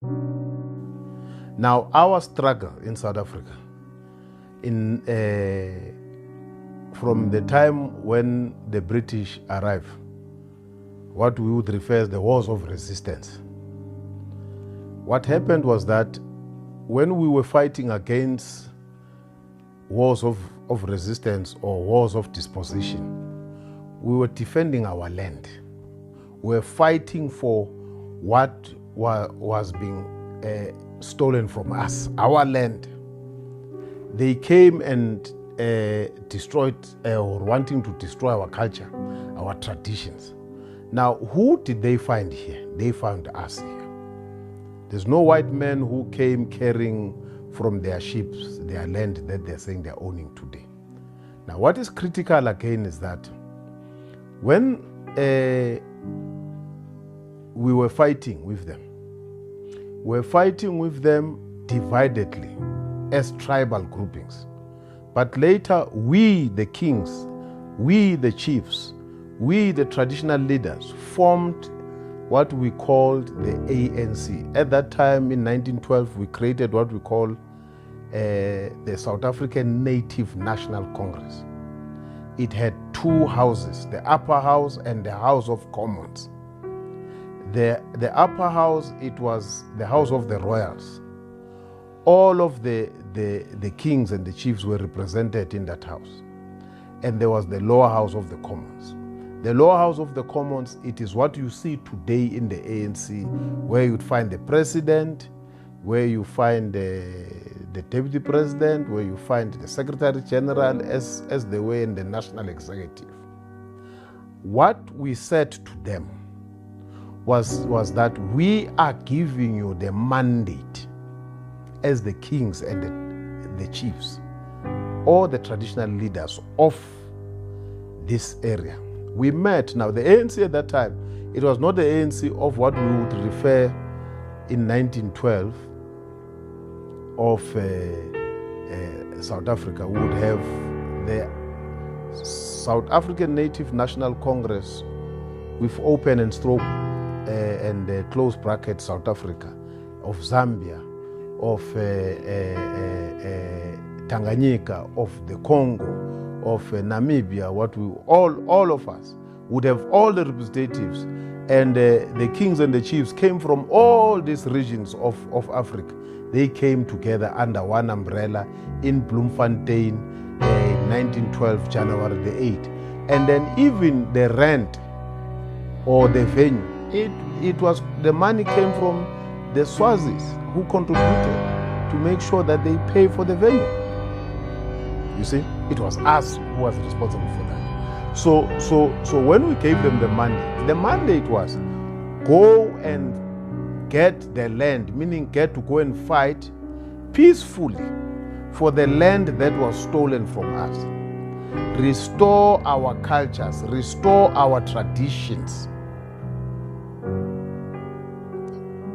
Now, our struggle in South Africa, from the time when the British arrived, what we would refer as the wars of resistance. What happened was that when we were fighting against wars of resistance or wars of dispossession, we were defending our land. We were fighting for what was being stolen from us, our land. They came and destroyed or wanting to destroy our culture, our traditions. Now, who did they find here? They found us here. There's no white man who came carrying from their ships their land that they're saying they're owning today. Now, what is critical again is that when we were fighting with them, dividedly as tribal groupings. But later, we, the kings, we, the chiefs, we, the traditional leaders, formed what we called the ANC. At that time, in 1912, we created what we call the South African Native National Congress. It had two houses, the upper house and the House of Commons. The upper house, it was the House of the Royals. All of the kings and the chiefs were represented in that house. And there was the lower house of the Commons. The lower house of the Commons, it is what you see today in the ANC, where you'd find the president, where you find the deputy president, where you find the secretary general as they were in the national executive. What we said to them was that we are giving you the mandate as the kings and the chiefs, or the traditional leaders of this area. We met. Now, the ANC at that time, it was not the ANC of what we would refer in 1912 of South Africa. We would have the South African Native National Congress with open and stroke and close bracket South Africa, of Zambia, of Tanganyika, of the Congo, of Namibia. What we all of us would have all the representatives, and the kings and the chiefs came from all these regions of Africa. They came together under one umbrella in Bloemfontein in 1912, January the 8th. And then even the rent or the venue, it was, the money came from the Swazis who contributed to make sure that they pay for the venue. You see, it was us who was responsible for that. So when we gave them the mandate was go and get the land, meaning get to go and fight peacefully for the land that was stolen from us. Restore our cultures, restore our traditions.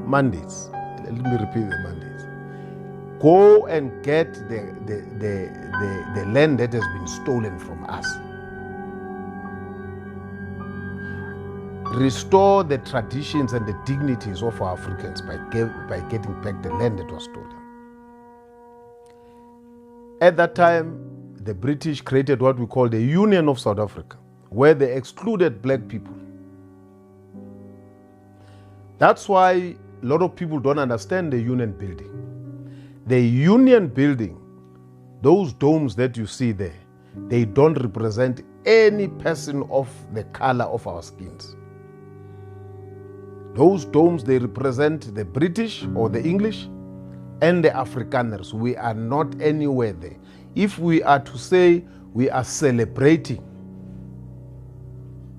Mandates. Let me repeat the mandates. Go and get the land that has been stolen from us. Restore the traditions and the dignities of our Africans by getting back the land that was stolen. At that time, the British created what we call the Union of South Africa, where they excluded black people. That's why a lot of people don't understand the Union building. The Union building, those domes that you see there, they don't represent any person of the color of our skins. Those domes, they represent the British or the English and the Afrikaners. We are not anywhere there. If we are to say we are celebrating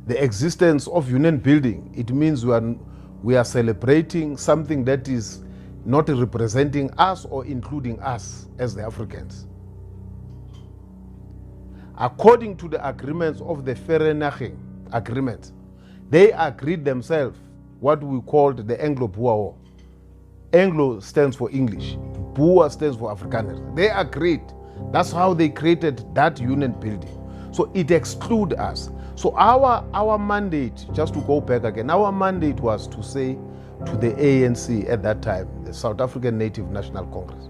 the existence of Union building, it means we are celebrating something that is not representing us or including us as the Africans. According to the agreements of the Vereeniging Agreement, they agreed themselves what we called the Anglo-Boer War. Anglo stands for English, Boer stands for Afrikaners. They agreed. That's how they created that Union building. So it excludes us. So our mandate, just to go back again, our mandate was to say to the ANC at that time, the South African Native National Congress.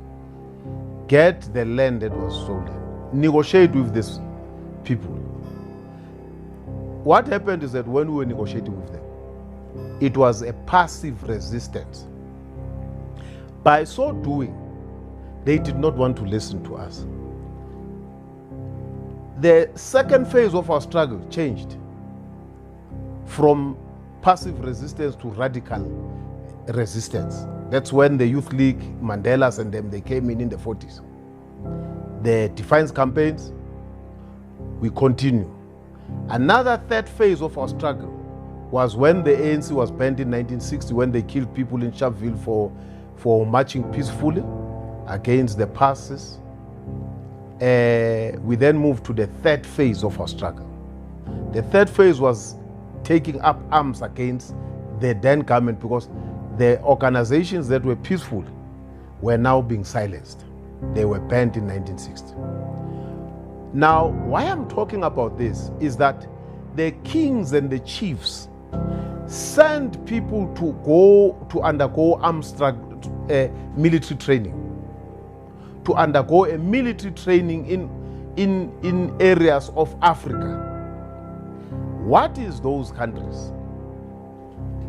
Get the land that was stolen. Negotiate with these people. What happened is that when we were negotiating with them, it was a passive resistance. By so doing, they did not want to listen to us. The second phase of our struggle changed from passive resistance to radical resistance. That's when the Youth League, Mandela's and them, they came in the 40s. The defiance campaigns, we continue. Another third phase of our struggle was when the ANC was banned in 1960, when they killed people in Sharpeville for marching peacefully against the passes. We then moved to the third phase of our struggle. The third phase was taking up arms against the then government, because the organizations that were peaceful were now being silenced. They were banned in 1960. Now, why I'm talking about this is that the kings and the chiefs sent people to go to undergo military training, to undergo a military training in areas of Africa. What is those countries?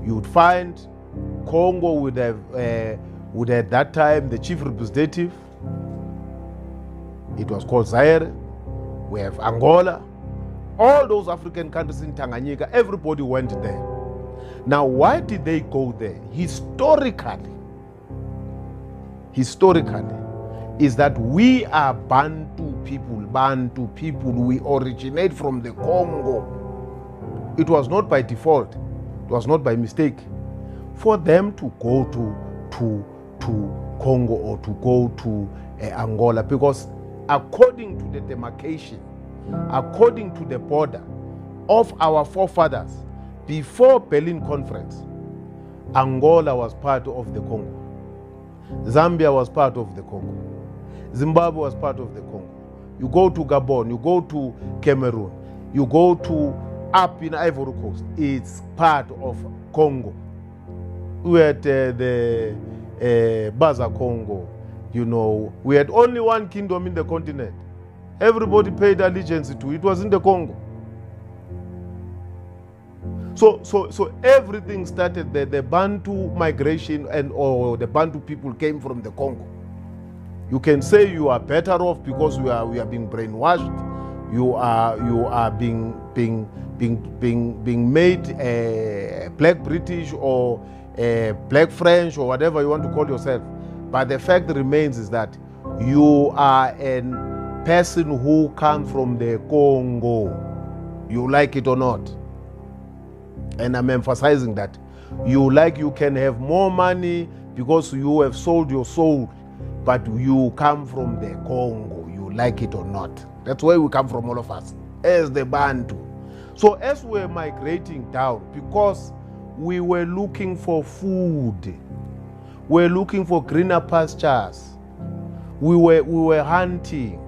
You would find Congo would have at that time the chief representative. It was called Zaire. We have Angola. All those African countries in Tanganyika, everybody went there. Now, why did they go there? Historically, is that we are Bantu people. We originate from the Congo. It was not by default. It was not by mistake for them to go to Congo or to go to Angola, because according to the demarcation, according to the border of our forefathers, before Berlin Conference, Angola was part of the Congo. Zambia was part of the Congo. Zimbabwe was part of the Congo. You go to Gabon, you go to Cameroon, you go to up in Ivory Coast, it's part of Congo. We had the Baza Congo, you know. We had only one kingdom in the continent. Everybody paid allegiance to it. It was in the Congo. So everything started there. The Bantu migration or the Bantu people came from the Congo. You can say you are better off because we are being brainwashed. You are being made black British or black French or whatever you want to call yourself. But the fact remains is that you are a person who comes from the Congo. You like it or not. And I'm emphasizing that. You can have more money because you have sold your soul, but you come from the Congo. You like it or not. That's where we come from, all of us, as the Bantu. So as we're migrating down, because we were looking for food, we're looking for greener pastures, we were hunting.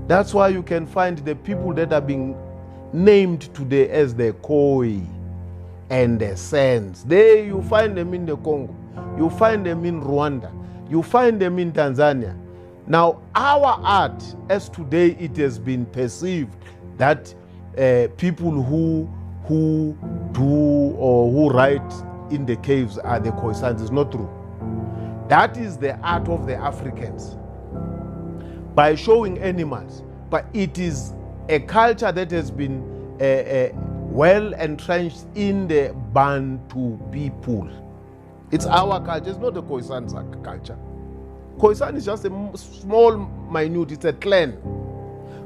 That's why you can find the people that are being named today as the Khoi and the Sens. There you find them in the Congo, you find them in Rwanda, you find them in Tanzania. Now, our art, as today it has been perceived that people who do or who write in the caves are the Khoisans, is not true. That is the art of the Africans, by showing animals. But it is a culture that has been well entrenched in the Bantu people. It's our culture, it's not the Khoisan's culture. Khoisan is just a small, minute, it's a clan.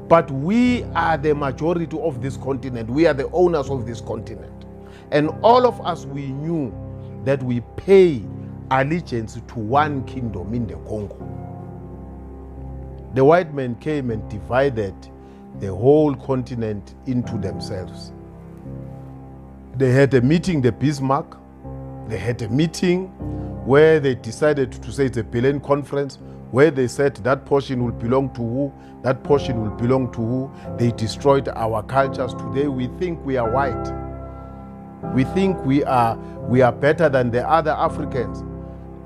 But we are the majority of this continent. We are the owners of this continent. And all of us, we knew that we pay allegiance to one kingdom in the Congo. The white men came and divided the whole continent into themselves. They had a meeting, the Bismarck. They had a meeting where they decided to say it's a Berlin Conference, where they said that portion will belong to who, that portion will belong to who. They destroyed our cultures. Today we think we are white. We think we are better than the other Africans.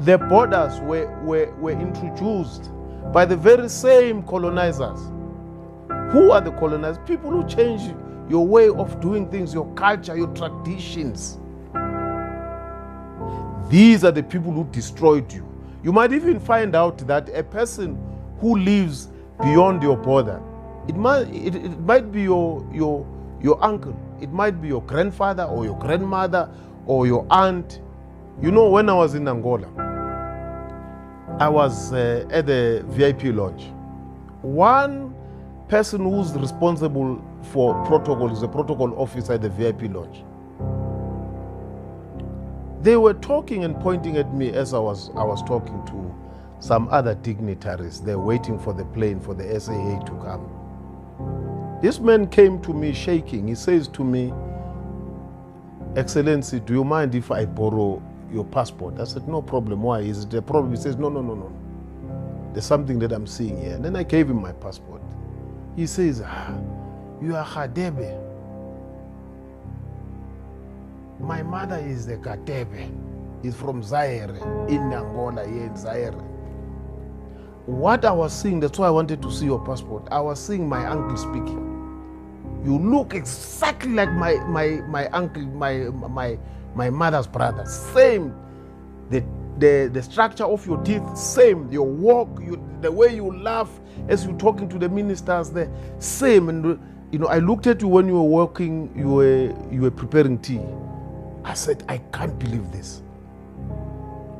The borders were introduced by the very same colonizers. Who are the colonizers? People who change your way of doing things, your culture, your traditions. These are the people who destroyed you. You might even find out that a person who lives beyond your border, it might be your uncle, it might be your grandfather or your grandmother or your aunt. You know, when I was in Angola, I was at the VIP lounge. One person who's responsible for protocol is the protocol officer at the VIP lounge. They were talking and pointing at me as I was talking to some other dignitaries. They're waiting for the plane for the SAA to come. This man came to me shaking. He says to me, "Excellency, do you mind if I borrow your passport?" I said, "No problem." "Why? Is it a problem?" He says, No. There's something that I'm seeing here. And then I gave him my passport. He says, "You are Khadebe. My mother is the Khadebe. He's from Zaire, in Angola, here in Zaire." What I was seeing, that's why I wanted to see your passport. I was seeing my uncle speaking. "You look exactly like my uncle, my mother's brother. Same. The structure of your teeth, same. Your walk, the way you laugh as you're talking to the ministers, the same." And you know, I looked at you when you were working, you were preparing tea. I said, "I can't believe this."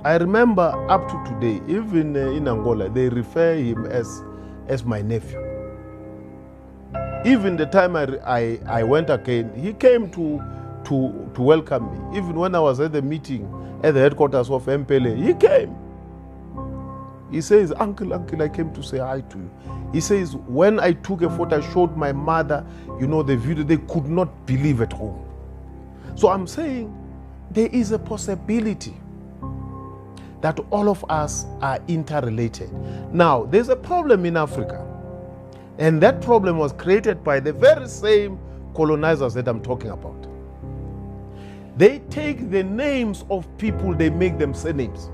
I remember up to today, even in Angola, they refer him as my nephew. Even the time I went again, he came to welcome me. Even when I was at the meeting at the headquarters of MPLA, he came. He says, Uncle, I came to say hi to you." He says, "When I took a photo, I showed my mother, you know, the video, they could not believe at home." So I'm saying there is a possibility that all of us are interrelated. Now, there's a problem in Africa, and that problem was created by the very same colonizers that I'm talking about. They take the names of people, they make them surnames.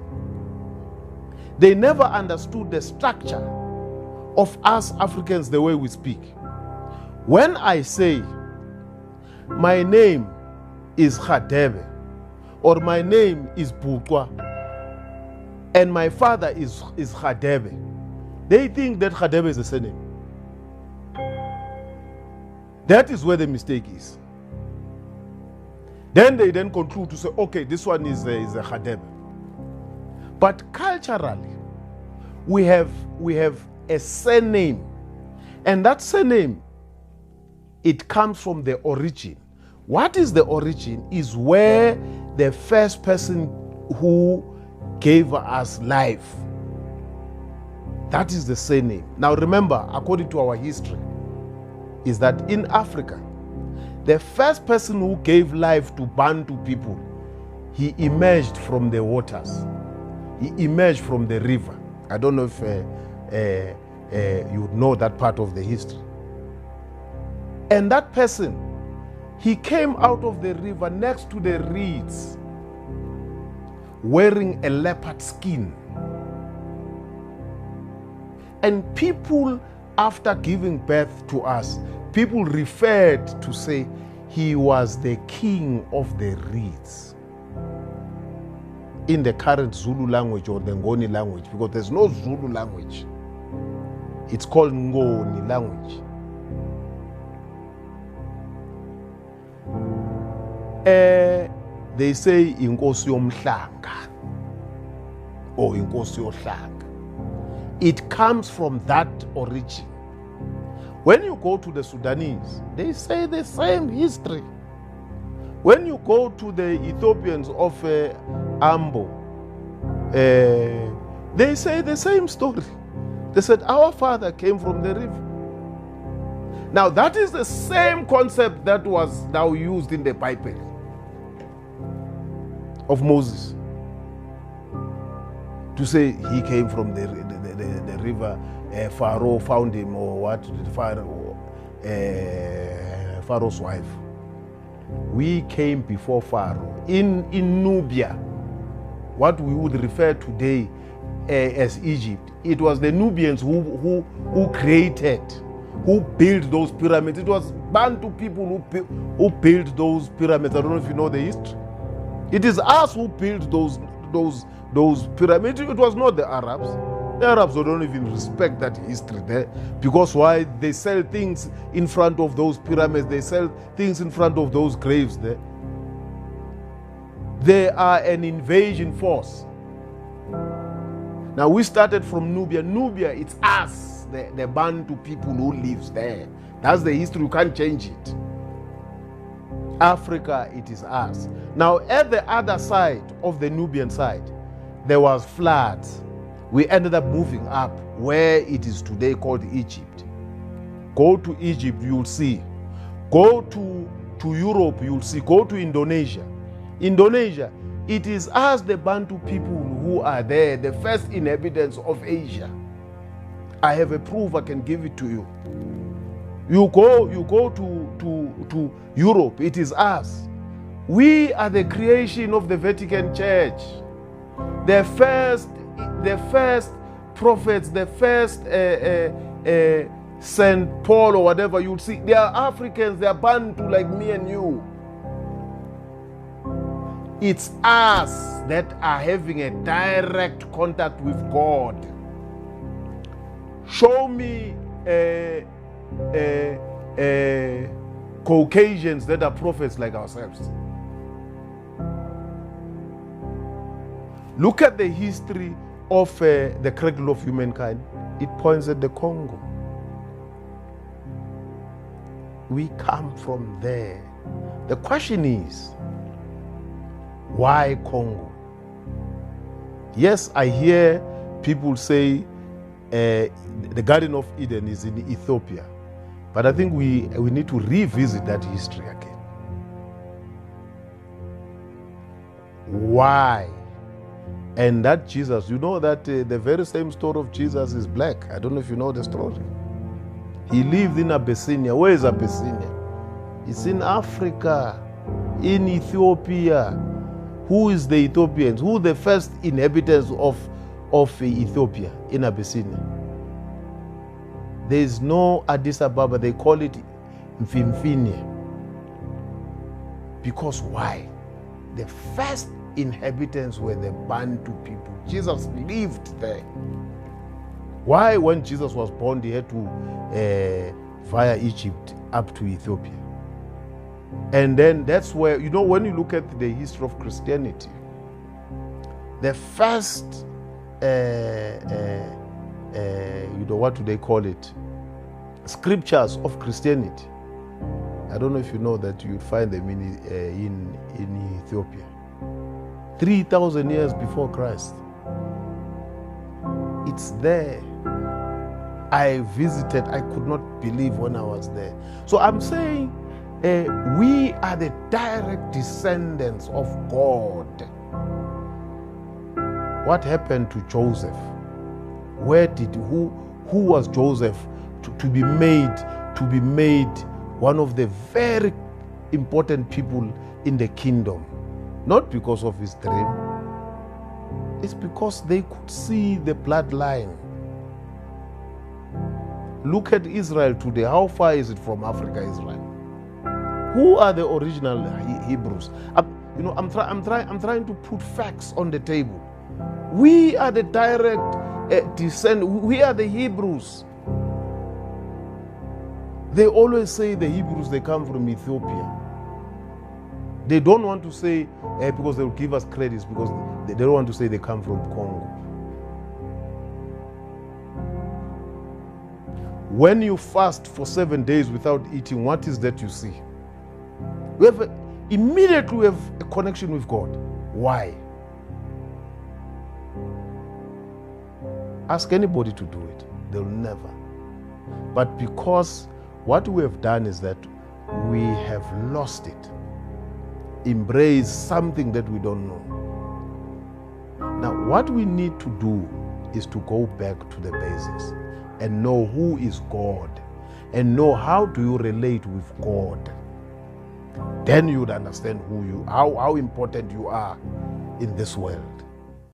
They never understood the structure of us Africans the way we speak. When I say, "My name is Khadebe," or "My name is Bukwa," and "My father is Khadebe," they think that Khadebe is a surname. That is where the mistake is. Then they conclude to say, "Okay, this one is a Khadebe." But culturally, we have a surname, and that surname, it comes from the origin. What is the origin? Is where the first person who gave us life. That is the surname. Now remember, according to our history, is that in Africa, the first person who gave life to Bantu people, he emerged from the waters. He emerged from the river. I don't know if you know that part of the history. And that person, he came out of the river next to the reeds, wearing a leopard skin. And people, after giving birth to us, people referred to say he was the king of the reeds. In the current Zulu language or the Ngoni language, because there's no Zulu language. It's called Ngoni language. They say Inkosi yomhlanga or Inkosi yohlanga. It comes from that origin. When you go to the Sudanese, they say the same history. When you go to the Ethiopians of Ambo, they say the same story. They said, our father came from the river. Now that is the same concept that was now used in the Bible of Moses. To say he came from the river, Pharaoh found him, or what? Pharaoh's wife. we came before Pharaoh in Nubia, what we would refer today as Egypt. It was the Nubians who created, who built those pyramids. It was Bantu people who built those pyramids. I don't know if you know the history. It is us who built those pyramids. It was not the Arabs. The Arabs don't even respect that history there, because why? They sell things in front of those pyramids. They sell things in front of those graves there. They are an invasion force. Now we started from Nubia. Nubia, it's us, the Bantu people who lives there. That's the history, you can't change it. Africa, it is us. Now at the other side of the Nubian side, there was floods. We ended up moving up where it is today called Egypt. Go to Egypt, you'll see. Go to Europe, you'll see. Go to Indonesia. Indonesia, it is us, the Bantu people who are there, the first inhabitants of Asia. I have a proof, I can give it to you. You go to Europe, it is us. We are the creation of the Vatican Church. The first prophets, the first St. Paul or whatever, you'll see, they are Africans, they are Bantu like me and you. It's us that are having a direct contact with God. Show me Caucasians that are prophets like ourselves. Look at the history of the cradle of humankind. It points at the Congo. We come from there. The question is, why Congo? Yes, I hear people say the Garden of Eden is in Ethiopia. But I think we need to revisit that history again. Why? And that Jesus, you know that the very same story of Jesus is black. I don't know if you know the story. He lived in Abyssinia. Where is Abyssinia? It's in Africa, in Ethiopia. Who is the Ethiopians? Who are the first inhabitants of Ethiopia in Abyssinia? There is no Addis Ababa. They call it Mfimfini. Because why? The first inhabitants were the Bantu people. Jesus lived there. Why, when Jesus was born, he had to via Egypt up to Ethiopia? And then that's where, you know, when you look at the history of Christianity, the first, you know, what do they call it? Scriptures of Christianity. I don't know if you know that you'd find them in Ethiopia. 3,000 years before Christ. It's there. I visited, I could not believe when I was there. So I'm saying, we are the direct descendants of God. What happened to Joseph? Who was Joseph to be made one of the very important people in the kingdom? Not because of his dream. It's because they could see the bloodline. Look at Israel today. How far is it from Africa, Israel? Who are the original Hebrews? I'm trying to put facts on the table. We are the direct descent. We are the Hebrews. They always say the Hebrews, they come from Ethiopia. They don't want to say, because they will give us credits, because they don't want to say they come from Congo. When you fast for 7 days without eating, what is that you see? Immediately we have a connection with God. Why? Ask anybody to do it. They'll never. But because what we have done is that we have lost it. Embrace something that we don't know. Now, what we need to do is to go back to the basics and know who is God and know how do you relate with God. then you would understand how important you are in this world.